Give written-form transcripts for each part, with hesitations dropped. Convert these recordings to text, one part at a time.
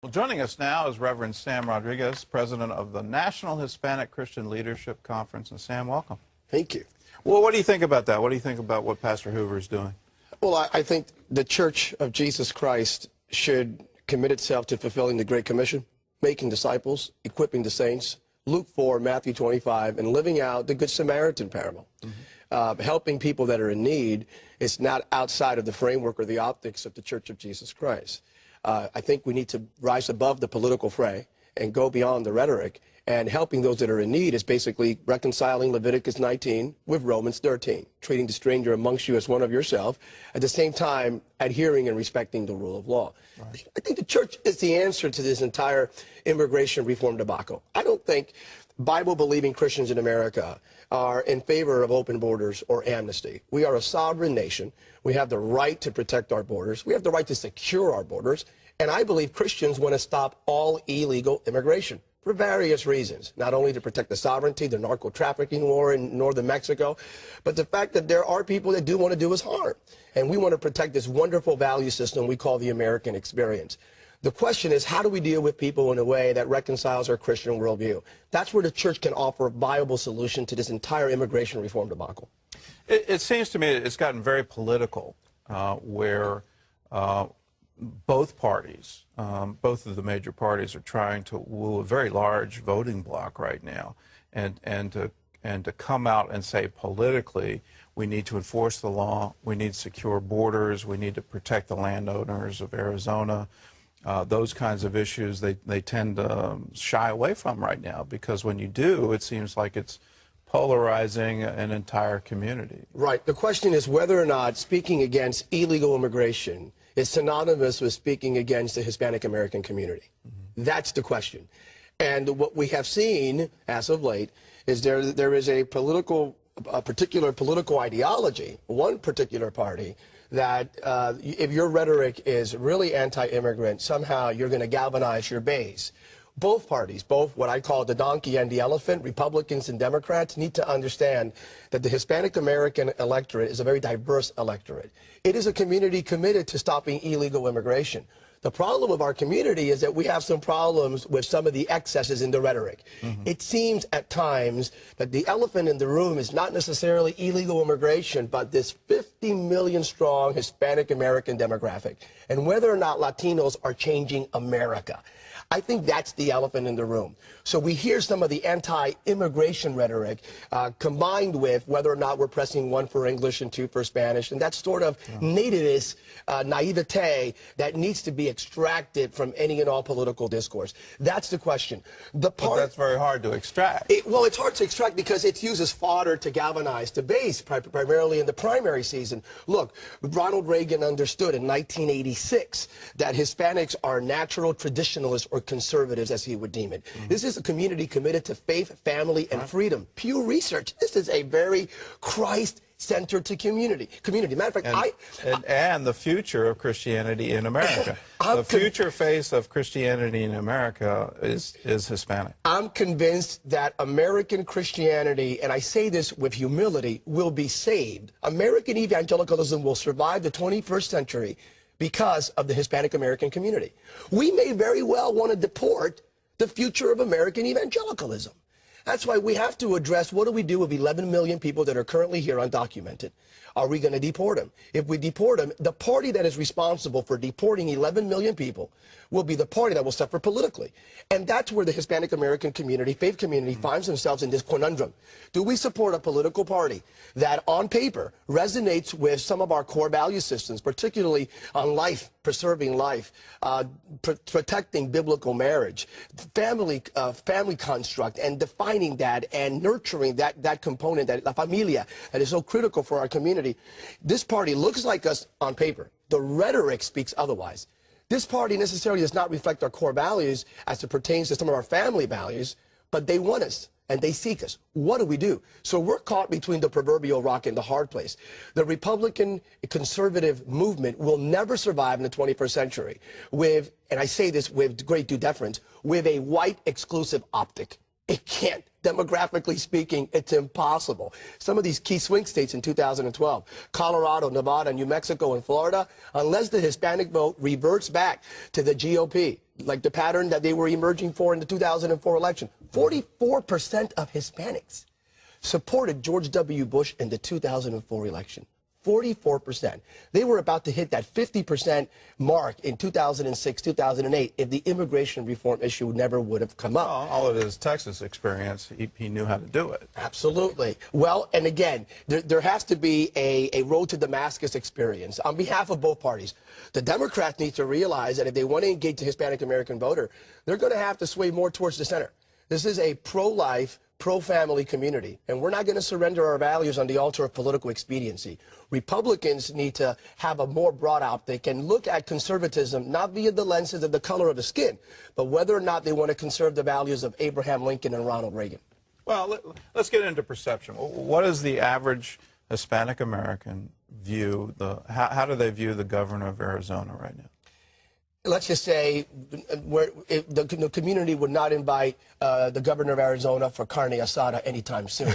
Well, joining us now is Reverend Sam Rodriguez, president of the National Hispanic Christian Leadership Conference. And Sam, welcome. Thank you. Well, what do you think about that? What do you think about what Pastor Hoover is doing? Well, I think the Church of Jesus Christ should commit itself to fulfilling the Great Commission, making disciples, equipping the saints, Luke 4, Matthew 25, and living out the Good Samaritan parable. Helping people that are in need is not outside of the framework or the optics of the Church of Jesus Christ. I think we need to rise above the political fray and go beyond the rhetoric. And helping those that are in need is basically reconciling Leviticus 19 with Romans 13, treating the stranger amongst you as one of yourself, at the same time adhering and respecting the rule of law. Right. I think the church is the answer to this entire immigration reform debacle. I don't think Bible-believing Christians in America are in favor of open borders or amnesty. We are a sovereign nation. We have the right to protect our borders. We have the right to secure our borders. And I believe Christians want to stop all illegal immigration for various reasons, not only to protect the sovereignty, the narco-trafficking war in northern Mexico, but the fact that there are people that do want to do us harm. And we want to protect this wonderful value system we call the American experience. The question is, how do we deal with people in a way that reconciles our Christian worldview? That's where the church can offer a viable solution to this entire immigration reform debacle. It seems to me it's gotten very political, where both parties, both of the major parties, are trying to woo a very large voting bloc right now, and to come out and say politically, we need to enforce the law, we need secure borders, we need to protect the landowners of Arizona. Those kinds of issues they tend to shy away from right now, because when you do, it seems like it's polarizing an entire community. Right. The question is whether or not speaking against illegal immigration is synonymous with speaking against the Hispanic American community. That's the question. And what we have seen as of late is there is a particular political ideology, one particular party, that if your rhetoric is really anti-immigrant, somehow you're going to galvanize your base. Both parties, both what I call the donkey and the elephant, Republicans and Democrats, need to understand that the Hispanic American electorate is a very diverse electorate. It is a community committed to stopping illegal immigration. The problem of our community is that we have some problems with some of the excesses in the rhetoric. It seems at times that the elephant in the room is not necessarily illegal immigration, but this 50 million strong Hispanic American demographic, and whether or not Latinos are changing America. I think that's the elephant in the room. So we hear some of the anti-immigration rhetoric combined with whether or not we're pressing one for English and two for Spanish, and that sort of nativist naivete that needs to be extracted from any and all political discourse. That's the question. But that's very hard to extract. Well, it's hard to extract because it's used as fodder to galvanize the base, primarily in the primary season. Look, Ronald Reagan understood in 1986 that Hispanics are natural traditionalists or conservatives, as he would deem it. This is a community committed to faith, family, and freedom. Pew Research. This is a very Christ-centered community. Matter of fact, and the future of Christianity in America. The future face of Christianity in America is Hispanic. I'm convinced that American Christianity, and I say this with humility, will be saved. American evangelicalism will survive the 21st century because of the Hispanic American community. We may very well want to deport the future of American evangelicalism. That's why we have to address, what do we do with 11 million people that are currently here undocumented? Are we going to deport them? If we deport them, the party that is responsible for deporting 11 million people will be the party that will suffer politically. And that's where the Hispanic American community, faith community, finds themselves in this conundrum. Do we support a political party that on paper resonates with some of our core value systems, particularly on life, preserving life, protecting biblical marriage, family construct, and defining that and nurturing that component, that la familia, that is so critical for our community? This party looks like us on paper. The rhetoric speaks otherwise. This party necessarily does not reflect our core values as it pertains to some of our family values, but they want us and they seek us. What do we do? So we're caught between the proverbial rock and the hard place. The Republican conservative movement will never survive in the 21st century with, and I say this with great due deference, with a white exclusive optic. It can't. Demographically speaking, it's impossible. Some of these key swing states in 2012, Colorado, Nevada, New Mexico, and Florida, unless the Hispanic vote reverts back to the GOP, like the pattern that they were emerging for in the 2004 election, 44% of Hispanics supported George W. Bush in the 2004 election. 44%. They were about to hit that 50% mark in 2006, 2008 if the immigration reform issue never would have come up. Well, all of his Texas experience, he knew how to do it. Absolutely. Well, and again, there has to be a road to Damascus experience on behalf of both parties. The Democrats need to realize that if they want to engage the Hispanic American voter, they're going to have to sway more towards the center. This is a pro-life, pro-family community, and we're not going to surrender our values on the altar of political expediency. Republicans need to have a more broad optic and look at conservatism not via the lenses of the color of the skin, but whether or not they want to conserve the values of Abraham Lincoln and Ronald Reagan. Well, let's get into perception. What does the average Hispanic American view, how do they view the governor of Arizona right now? Let's just say the community would not invite the governor of Arizona for carne asada anytime soon.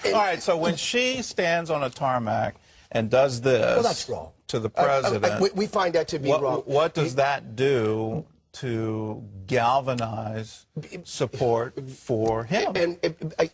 All right, so when she stands on a tarmac and does this well, that's wrong. To the president, we find that to be wrong. What does that do to galvanize support for him? And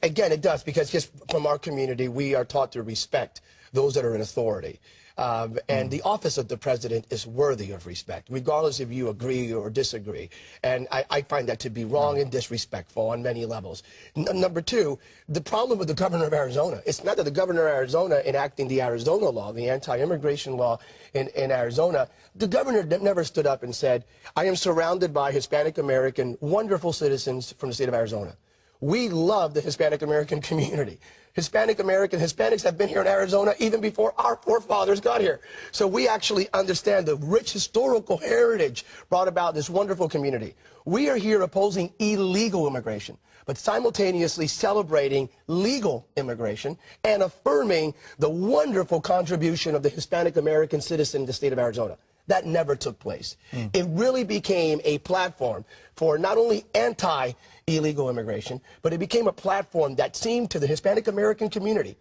again, it does, because just from our community, we are taught to respect those that are in authority. And the office of the president is worthy of respect, regardless if you agree or disagree. And I find that to be wrong and disrespectful on many levels. Number two, the problem with the governor of Arizona, it's not that the governor of Arizona enacting the Arizona law, the anti-immigration law in Arizona, the governor never stood up and said, I am surrounded by Hispanic American, wonderful citizens from the state of Arizona. We love the Hispanic American community. Hispanics have been here in Arizona even before our forefathers got here. So we actually understand the rich historical heritage brought about this wonderful community. We are here opposing illegal immigration, but simultaneously celebrating legal immigration and affirming the wonderful contribution of the Hispanic American citizen in the state of Arizona. That never took place. It really became a platform for not only anti-illegal immigration, but it became a platform that seemed to the Hispanic American community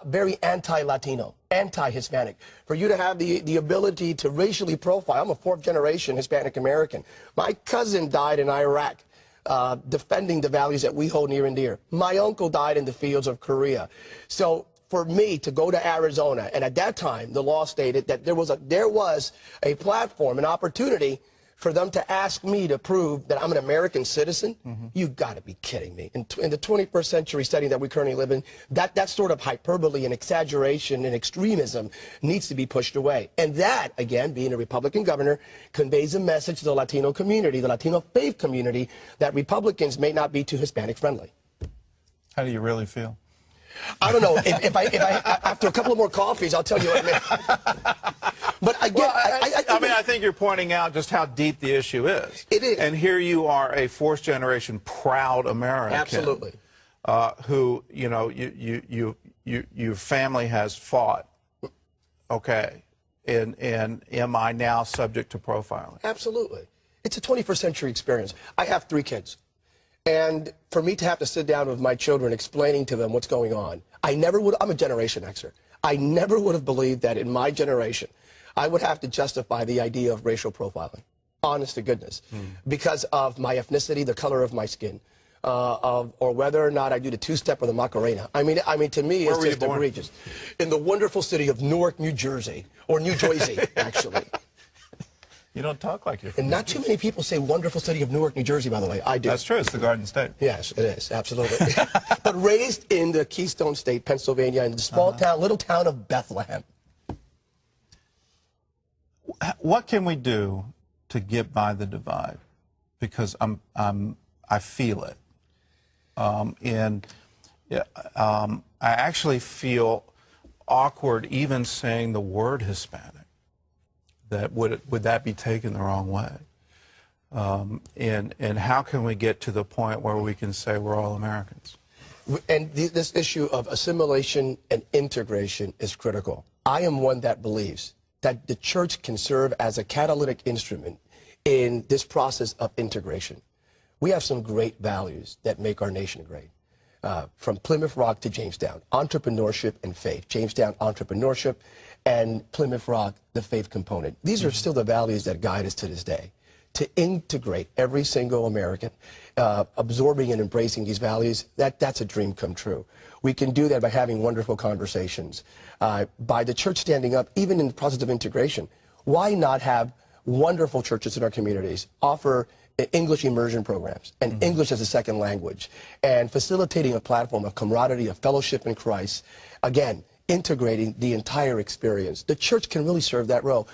very anti-Latino, anti-Hispanic. For you to have the ability to racially profile, I'm a fourth-generation Hispanic American. My cousin died in Iraq defending the values that we hold near and dear. My uncle died in the fields of Korea. So for me to go to Arizona, and at that time the law stated that there was a platform, an opportunity for them to ask me to prove that I'm an American citizen. You've got to be kidding me. In the 21st century setting that we currently live in, that sort of hyperbole and exaggeration and extremism needs to be pushed away. And that, again, being a Republican governor, conveys a message to the Latino community, the Latino faith community, that Republicans may not be too Hispanic friendly. How do you really feel? I don't know. If I after a couple of more coffees, I'll tell you what I mean. But again, well, I think you're pointing out just how deep the issue is. It is. And here you are, a fourth-generation proud American. Absolutely. Who, you know, your family has fought. Okay. And am I now subject to profiling? Absolutely. It's a 21st century experience. I have 3 kids. And for me to have to sit down with my children explaining to them what's going on, I'm a Generation Xer. I never would have believed that in my generation I would have to justify the idea of racial profiling. Honest to goodness. Because of my ethnicity, the color of my skin, or whether or not I do the 2-step or the Macarena. I mean, to me, it's just egregious. In the wonderful city of Newark, New Jersey, or New Jersey, actually. You don't talk like you're from And not too many people say wonderful city of Newark, New Jersey, by the way. I do. That's true. It's the Garden State. Yes, it is. Absolutely. But raised in the Keystone State, Pennsylvania, in the small town, little town of Bethlehem. What can we do to get by the divide? Because I feel it. I actually feel awkward even saying the word Hispanic. That would that be taken the wrong way? And how can we get to the point where we can say we're all Americans? And this issue of assimilation and integration is critical. I am one that believes that the church can serve as a catalytic instrument in this process of integration. We have some great values that make our nation great. From Plymouth Rock to Jamestown, entrepreneurship and faith. Jamestown, entrepreneurship, and Plymouth Rock, the faith component. These are still the values that guide us to this day. To integrate every single American, absorbing and embracing these values, that's a dream come true. We can do that by having wonderful conversations, by the church standing up, even in the process of integration. Why not have wonderful churches in our communities offer English immersion programs and English as a second language, and facilitating a platform of camaraderie, of fellowship in Christ, again, integrating the entire experience. The church can really serve that role.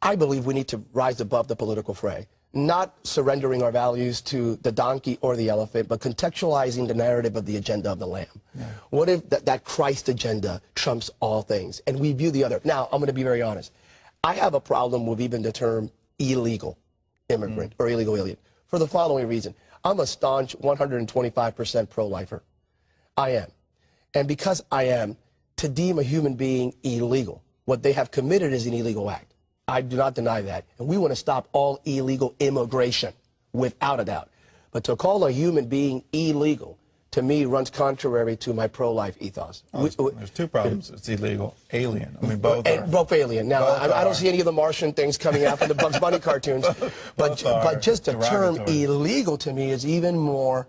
I believe we need to rise above the political fray, not surrendering our values to the donkey or the elephant, but contextualizing the narrative of the agenda of the Lamb. Yeah. What if that Christ agenda trumps all things, and we view the other? Now, I'm going to be very honest. I have a problem with even the term illegal immigrant or illegal alien for the following reason. I'm a staunch 125% pro-lifer. I am. And because I am, to deem a human being illegal, what they have committed is an illegal act. I do not deny that. And we want to stop all illegal immigration, without a doubt. But to call a human being illegal, to me, runs contrary to my pro-life ethos. Oh, there's two problems. It's illegal, alien. I mean, both are. Both alien. Now, I don't see any of the Martian things coming out from the Bugs Bunny cartoons. but just the term illegal to me is even more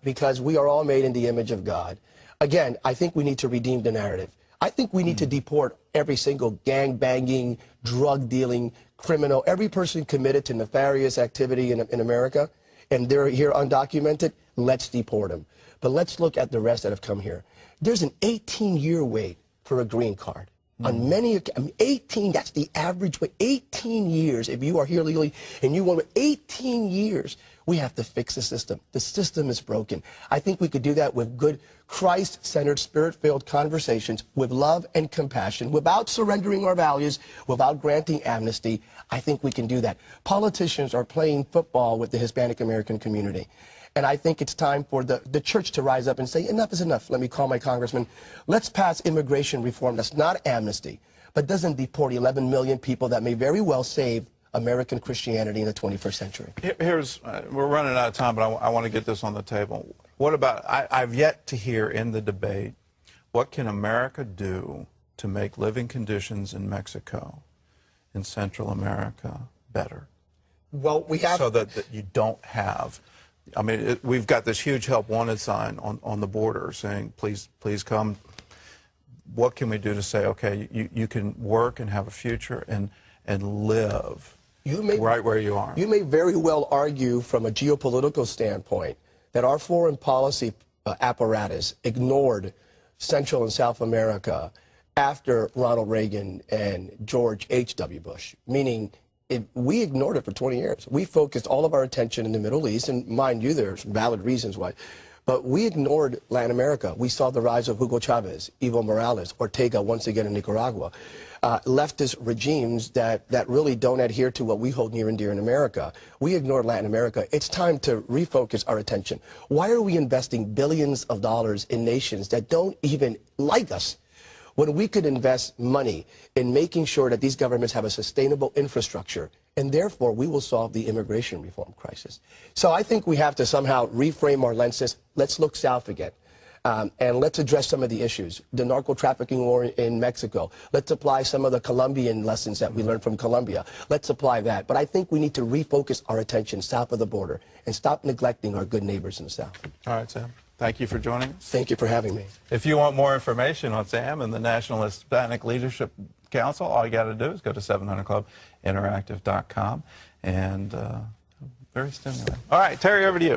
because we are all made in the image of God. Again, I think we need to redeem the narrative. I think we need to deport every single gang-banging, drug-dealing criminal, every person committed to nefarious activity in America, and they're here undocumented. Let's deport them. But let's look at the rest that have come here. There's an 18-year wait for a green card. On many, 18, that's the average wait. 18 years, if you are here legally and you want 18 years, we have to fix the system. The system is broken. I think we could do that with good Christ-centered, spirit-filled conversations, with love and compassion, without surrendering our values, without granting amnesty. I think we can do that. Politicians are playing football with the Hispanic American community. And I think it's time for the church to rise up and say, enough is enough. Let me call my congressman. Let's pass immigration reform that's not amnesty, but doesn't deport 11 million people that may very well save American Christianity in the 21st century. We're running out of time, but I want to get this on the table. What about, I've yet to hear in the debate, what can America do to make living conditions in Mexico, in Central America, better? Well, we have... So that you don't have... I mean, we've got this huge help wanted sign on the border saying, please come. What can we do to say, okay, you can work and have a future and live right where you are? You may very well argue from a geopolitical standpoint that our foreign policy apparatus ignored Central and South America after Ronald Reagan and George H.W. Bush, meaning we ignored it for 20 years. We focused all of our attention in the Middle East, and mind you, there's valid reasons why. But we ignored Latin America. We saw the rise of Hugo Chavez, Evo Morales, Ortega once again in Nicaragua. Leftist regimes that really don't adhere to what we hold near and dear in America. We ignored Latin America. It's time to refocus our attention. Why are we investing billions of dollars in nations that don't even like us, when we could invest money in making sure that these governments have a sustainable infrastructure, and therefore we will solve the immigration reform crisis? So I think we have to somehow reframe our lenses. Let's look south again, and let's address some of the issues. The narco-trafficking war in Mexico. Let's apply some of the Colombian lessons that we learned from Colombia. Let's apply that. But I think we need to refocus our attention south of the border and stop neglecting our good neighbors in the south. All right, Sam. Thank you for joining us. Thank you for having me. If you want more information on Sam and the National Hispanic Leadership Council, all you got to do is go to 700clubinteractive.com, and very stimulating. All right, Terry, over to you.